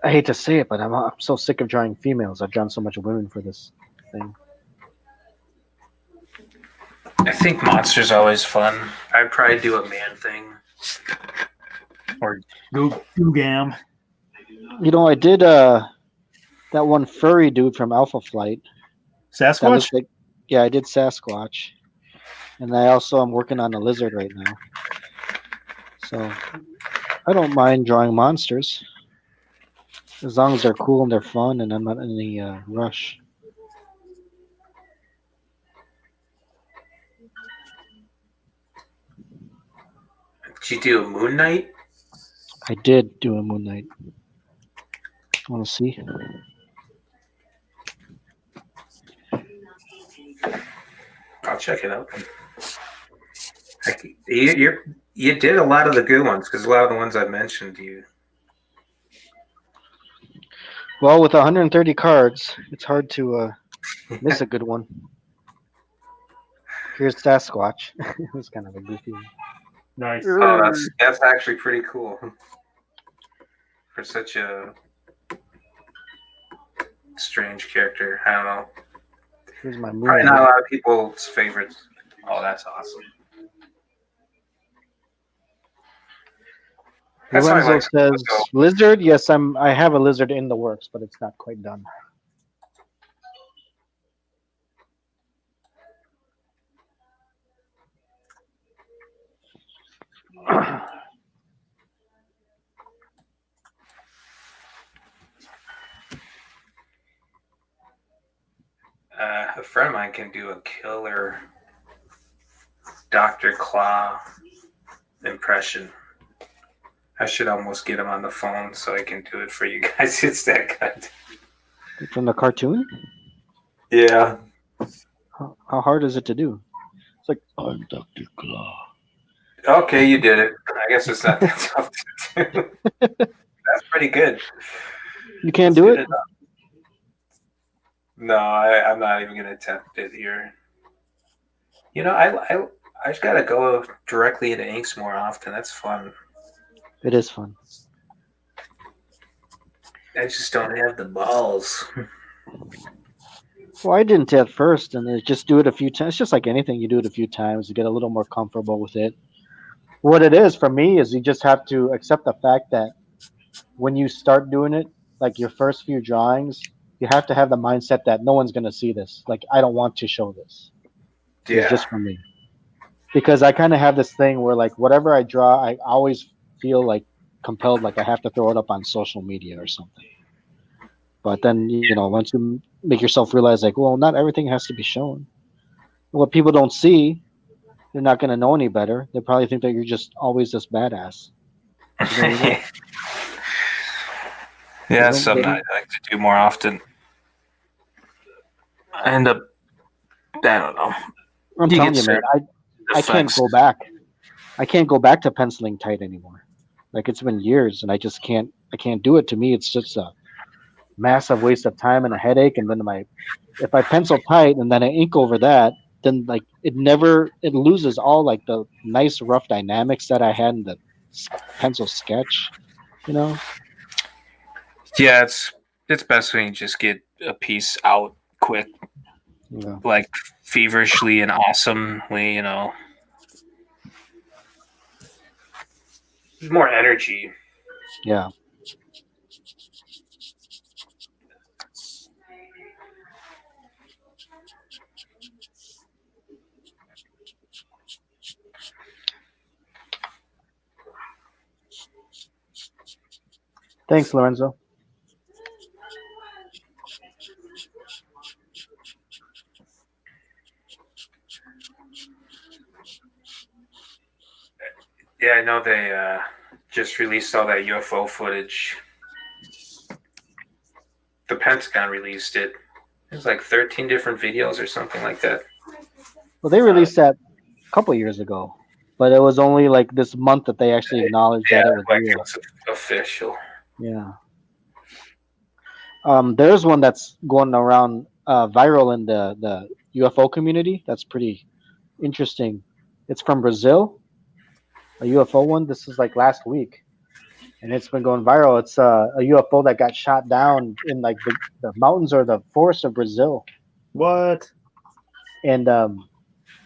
I hate to say it, but I'm so sick of drawing females. I've drawn so much women for this thing. I think Monster's always fun. I'd probably do a man thing. Or Googam. You know, I did That one furry dude from Alpha Flight. That Sasquatch? looks like, yeah, I did Sasquatch, and I also am working on a lizard right now. So I don't mind drawing monsters as long as they're cool and they're fun, and I'm not in any rush. Did you do a Moon Knight? I did do a Moon Knight. Want to see? I'll check it out. You did a lot of the good ones because a lot of the ones I mentioned you. Well, with 130 cards, it's hard to miss a good one. Here's Sasquatch. It was kind of a goofy one. Nice. Oh, that's actually pretty cool for such a strange character. I don't know. Here's my Moon Probably not a Knight. lot of people's favorites. Oh, that's awesome. That's why I Lorenzo like says lizard. Yes, I have a lizard in the works, but it's not quite done. A friend of mine can do a killer Dr. Claw impression. I should almost get him on the phone so I can do it for you guys. It's that good. From the cartoon? Yeah. How hard is it to do? It's like, I'm Dr. Claw. Okay, you did it. I guess it's not that tough to do. That's pretty good. You can't do it? No, I'm not even gonna attempt it here. You know, I just gotta go directly into inks more often. That's fun. It is fun. I just don't have the balls. Well, I didn't at first, and then just do it a few times. It's just like anything, you do it a few times, you get a little more comfortable with it. What it is for me is you just have to accept the fact that when you start doing it, like your first few drawings, you have to have the mindset that no one's gonna see this. Like, I don't want to show this. Yeah. It's just for me. Because I kind of have this thing where, like, whatever I draw, I always feel like compelled, like I have to throw it up on social media or something. But then, you know, once you make yourself realize, like, well, not everything has to be shown. What people don't see, they're not going to know any better. They probably think that you're just always this badass. Yeah, that's something I like to do more often. I end up, I don't know. I'm telling you, man, I can't go back. I can't go back to penciling tight anymore. Like, it's been years, and I can't do it. To me, it's just a massive waste of time and a headache. And then if I pencil tight and then I ink over that, then like it loses all like the nice rough dynamics that I had in the pencil sketch, you know? Yeah, it's best when you just get a piece out quick, like feverishly and awesomely, you know. More energy. Yeah. Thanks, Lorenzo. Yeah, I know they just released all that UFO footage. The Pentagon released it. There's like 13 different videos or something like that. Well, they released that a couple years ago, but it was only like this month that they actually acknowledged that it was like real. it was official. Yeah. There's one that's going around viral in the UFO community. That's pretty interesting. It's from Brazil, a UFO one. This is like last week, and it's been going viral. It's a UFO that got shot down in like the mountains or the forest of Brazil. What? And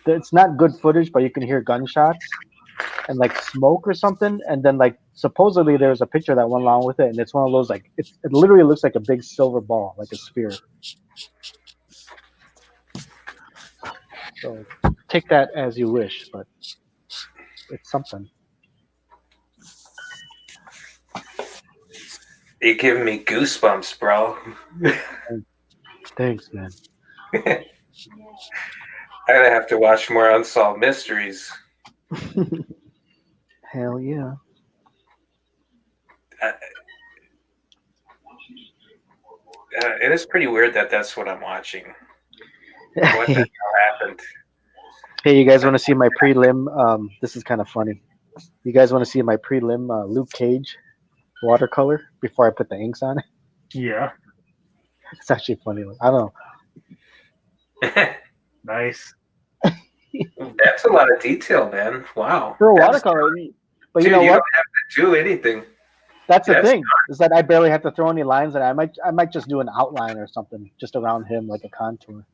it's not good footage, but you can hear gunshots. and like smoke or something, and then like supposedly there's a picture that went along with it, and it's one of those like it literally looks like a big silver ball, like a sphere. So take that as you wish, but it's something. You're giving me goosebumps, bro. Thanks, man. I'm gonna have to watch more Unsolved Mysteries. Hell yeah. It is pretty weird that that's what I'm watching. What the hell happened? Hey, you guys want to see my prelim? This is kind of funny. You guys want to see my prelim Luke Cage watercolor before I put the inks on it? Yeah. It's actually funny. I don't know. Nice. That's a lot of detail, man. Wow. For a That's- watercolor, but Dude, you know you what? don't have to do anything. That's the That's thing is that I barely have to throw any lines, and I might just do an outline or something just around him, like a contour.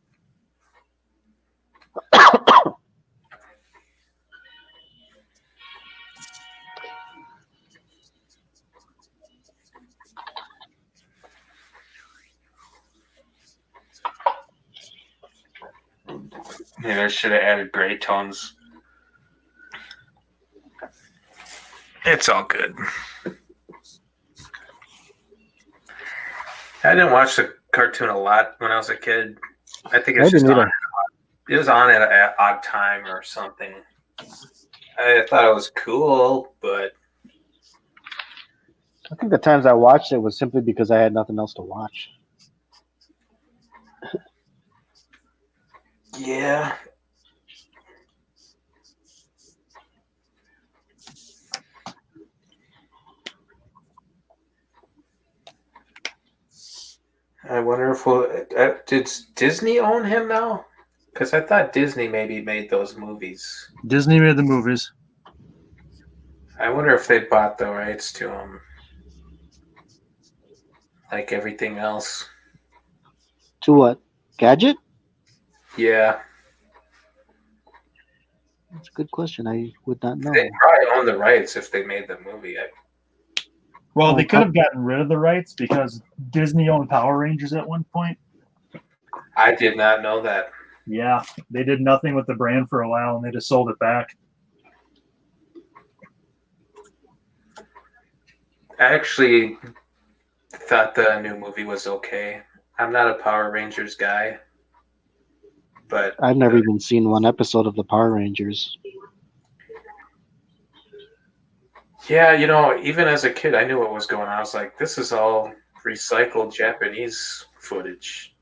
Yeah, I should have added gray tones. It's all good. I didn't watch the cartoon a lot when I was a kid. I think I it's just didn't on. either. It was on at an odd time or something. I thought it was cool, but I think the times I watched it was simply because I had nothing else to watch. yeah. I wonder if did Disney own him now? Because I thought Disney maybe made those movies. Disney made the movies. I wonder if they bought the rights to him, like everything else. To what? Gadget? Yeah, That's a good question. I would not know. they probably own the rights if they made the movie. Well, Oh, they could have gotten rid of the rights because Disney owned Power Rangers at one point. I did not know that. Yeah, they did nothing with the brand for a while, and they just sold it back. I actually thought the new movie was okay. I'm not a Power Rangers guy, but I've never even seen one episode of the Power Rangers. yeah, you know, even as a kid, I knew what was going on. I was like, this is all recycled Japanese footage.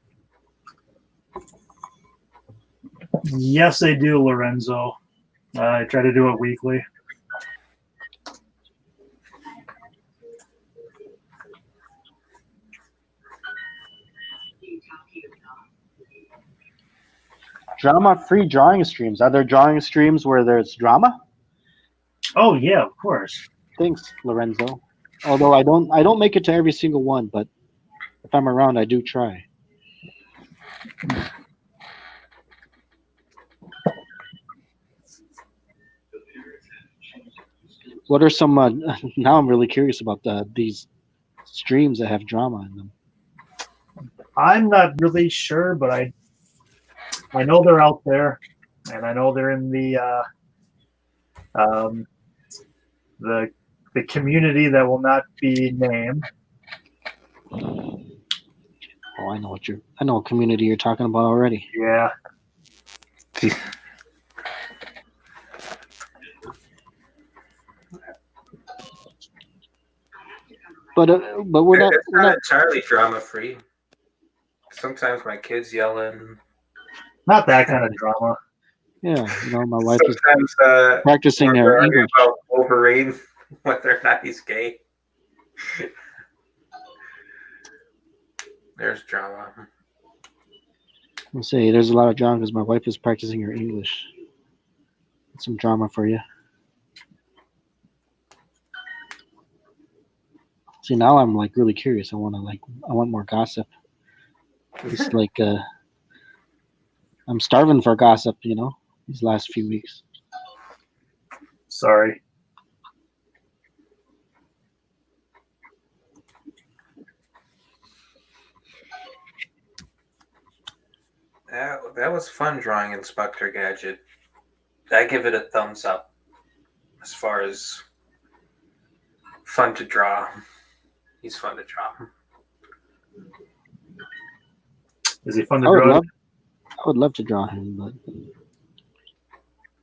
Yes, they do, Lorenzo. I try to do it weekly. Drama-free drawing streams. Are there drawing streams where there's drama? Oh yeah, of course. Thanks, Lorenzo. Although I don't make it to every single one, but if I'm around, I do try. What are some? Now I'm really curious about these streams that have drama in them. I'm not really sure, but I know they're out there, and I know they're in the community that will not be named. Oh, I know what community you're talking about already. Yeah. But we're not. It's We're not not. entirely drama free. Sometimes my kids yelling. Not that kind of drama. Yeah, my wife is Sometimes practicing we're her arguing English. about Wolverine, whether or not he's gay. There's drama. I'll say there's a lot of drama because my wife is practicing her English. Some drama for you. See, now I'm like really curious. I want more gossip. It's like I'm starving for gossip, these last few weeks. Sorry. That was fun drawing Inspector Gadget. I give it a thumbs up as far as fun to draw. He's fun to draw. Is he fun to I would draw? love to draw him, but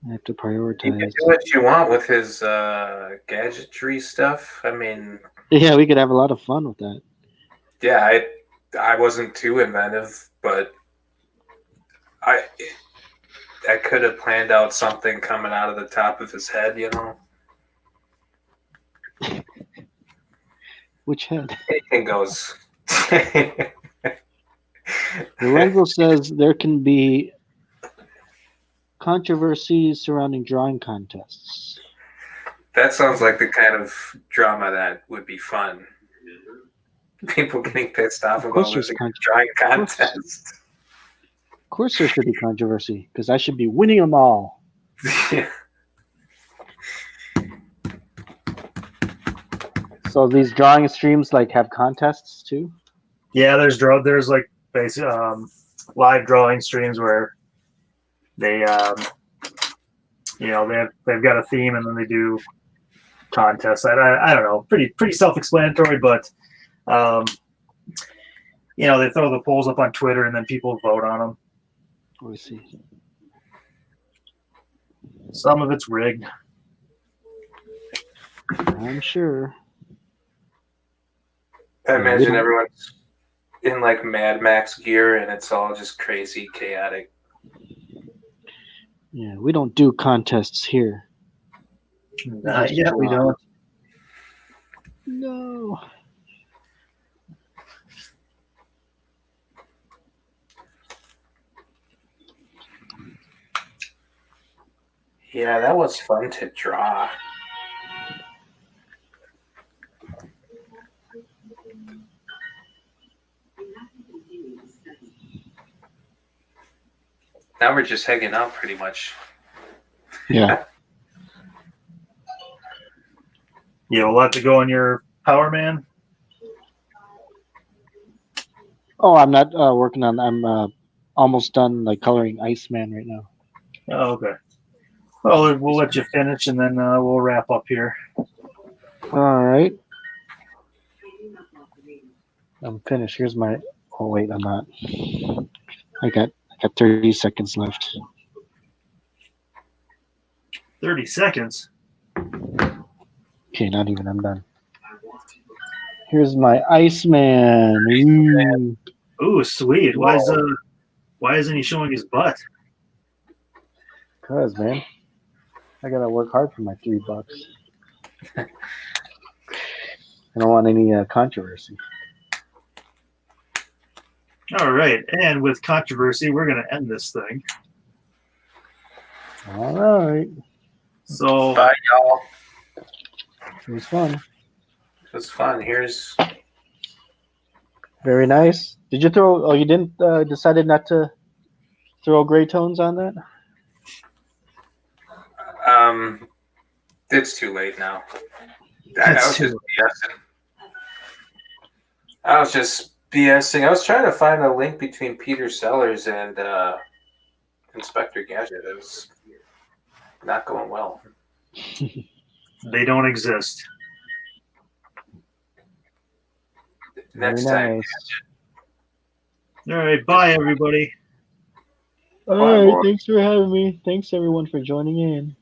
I have to You can prioritize. do what you want with his gadgetry stuff. I mean, Yeah, we could have a lot of fun with that. yeah, I wasn't too inventive, but I could have planned out something coming out of the top of his head, you know. Which head? Anything goes. Lorenzo says there can be controversies surrounding drawing contests. That sounds like the kind of drama that would be fun. People getting pissed off Of course about there's losing a drawing contest. Of course there should be controversy, because I should be winning them all. Yeah. So these drawing streams like have contests too? Yeah, there's like basic live drawing streams where they they've got a theme and then they do contests. I don't know, pretty self-explanatory, but they throw the polls up on Twitter and then people vote on them. Let me see. Some of it's rigged. I'm sure. I imagine everyone's in like Mad Max gear and it's all just crazy, chaotic. Yeah, we don't do contests here. Not yet, we don't. No. Yeah, that was fun to draw. Now we're just hanging out pretty much. Yeah. Yeah, we'll have to go on your Power Man. Oh, I'm not working on. I'm almost done like coloring Iceman right now. Oh, okay. Well, we'll let you finish and then we'll wrap up here. All right. I'm finished. Here's my. Oh wait, I'm not. I got 30 seconds left. 30 seconds. Okay, not even. I'm done. Here's my Iceman. Ooh. Ooh, sweet. Why isn't he showing his butt? Cause man, I gotta work hard for my $3. I don't want any controversy. All right, and with controversy, we're gonna end this thing. All right. So Bye, y'all. It was fun. It was fun. Here's Very nice. Did you throw? Oh, you didn't. Decided not to throw gray tones on that. it's too late now. I was just BSing. I was trying to find a link between Peter Sellers and Inspector Gadget. It was not going well. they don't exist. Next Very time. nice. All right, bye everybody. All Bye, right. boy. Thanks for having me. Thanks everyone for joining in.